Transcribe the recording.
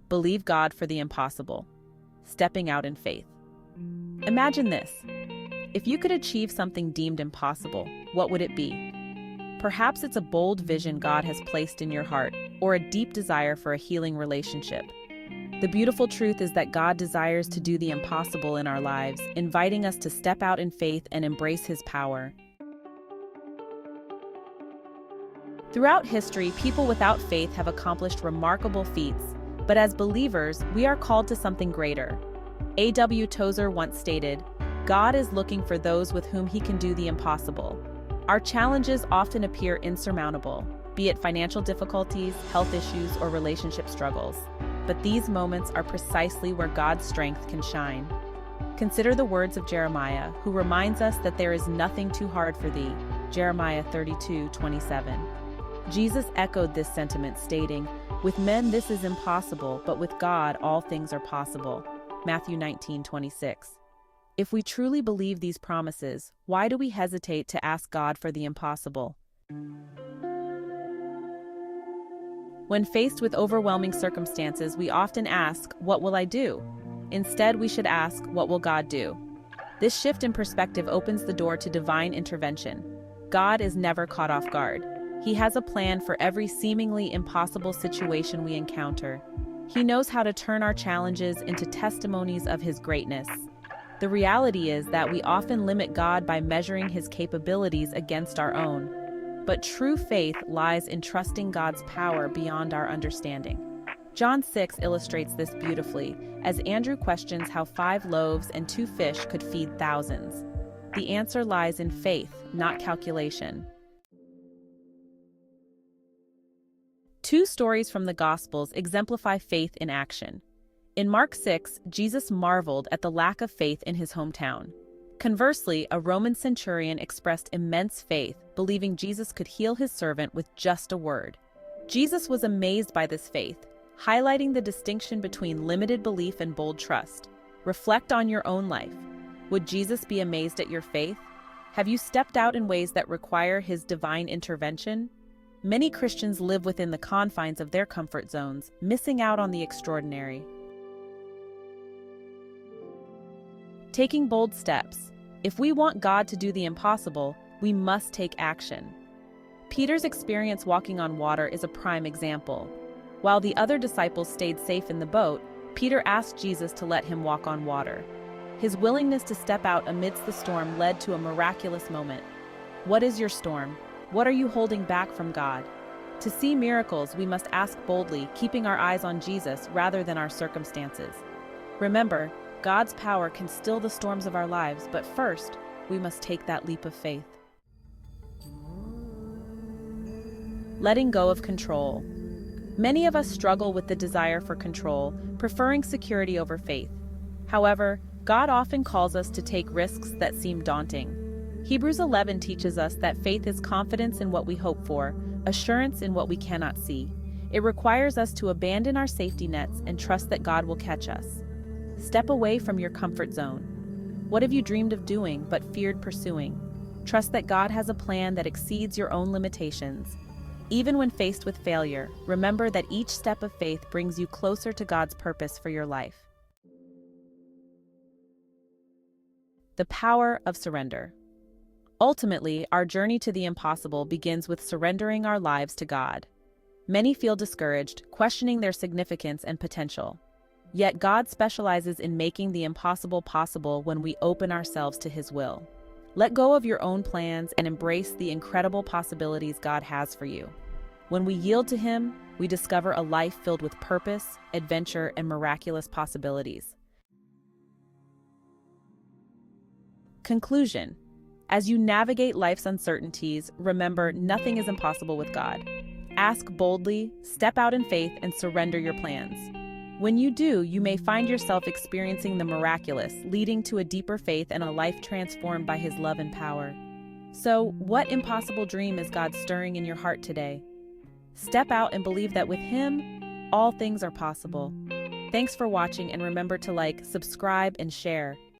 Believe God for the impossible. Stepping out in faith. Imagine this. If you could achieve something deemed impossible, what would it be? Perhaps it's a bold vision God has placed in your heart, or a deep desire for a healing relationship. The beautiful truth is that God desires to do the impossible in our lives, inviting us to step out in faith and embrace His power. Throughout history, people without faith have accomplished remarkable feats, but as believers, we are called to something greater. A.W. Tozer once stated, "God is looking for those with whom He can do the impossible." Our challenges often appear insurmountable, be it financial difficulties, health issues, or relationship struggles. But these moments are precisely where God's strength can shine. Consider the words of Jeremiah, who reminds us that there is nothing too hard for thee. Jeremiah 32:27. Jesus echoed this sentiment, stating, "With men this is impossible, but with God all things are possible." Matthew 19:26. If we truly believe these promises, why do we hesitate to ask God for the impossible? When faced with overwhelming circumstances, we often ask, "What will I do?" Instead, we should ask, "What will God do?" This shift in perspective opens the door to divine intervention. God is never caught off guard. He has a plan for every seemingly impossible situation we encounter. He knows how to turn our challenges into testimonies of His greatness. The reality is that we often limit God by measuring His capabilities against our own. But true faith lies in trusting God's power beyond our understanding. John 6 illustrates this beautifully, as Andrew questions how 5 loaves and 2 fish could feed thousands. The answer lies in faith, not calculation. 2 stories from the Gospels exemplify faith in action. In Mark 6, Jesus marveled at the lack of faith in his hometown. Conversely, a Roman centurion expressed immense faith, believing Jesus could heal his servant with just a word. Jesus was amazed by this faith, highlighting the distinction between limited belief and bold trust. Reflect on your own life. Would Jesus be amazed at your faith? Have you stepped out in ways that require His divine intervention? Many Christians live within the confines of their comfort zones, missing out on the extraordinary. Taking bold steps. If we want God to do the impossible, we must take action. Peter's experience walking on water is a prime example. While the other disciples stayed safe in the boat, Peter asked Jesus to let him walk on water. His willingness to step out amidst the storm led to a miraculous moment. What is your storm? What are you holding back from God? To see miracles, we must ask boldly, keeping our eyes on Jesus rather than our circumstances. Remember, God's power can still the storms of our lives, but first, we must take that leap of faith. Letting go of control. Many of us struggle with the desire for control, preferring security over faith. However, God often calls us to take risks that seem daunting. Hebrews 11 teaches us that faith is confidence in what we hope for, assurance in what we cannot see. It requires us to abandon our safety nets and trust that God will catch us. Step away from your comfort zone. What have you dreamed of doing but feared pursuing? Trust that God has a plan that exceeds your own limitations. Even when faced with failure, remember that each step of faith brings you closer to God's purpose for your life. The power of surrender. Ultimately, our journey to the impossible begins with surrendering our lives to God. Many feel discouraged, questioning their significance and potential. Yet God specializes in making the impossible possible when we open ourselves to His will. Let go of your own plans and embrace the incredible possibilities God has for you. When we yield to Him, we discover a life filled with purpose, adventure, and miraculous possibilities. Conclusion. As you navigate life's uncertainties, remember nothing is impossible with God. Ask boldly, step out in faith, and surrender your plans. When you do, you may find yourself experiencing the miraculous, leading to a deeper faith and a life transformed by His love and power. So, what impossible dream is God stirring in your heart today? Step out and believe that with Him, all things are possible. Thanks for watching, and remember to like, subscribe, and share.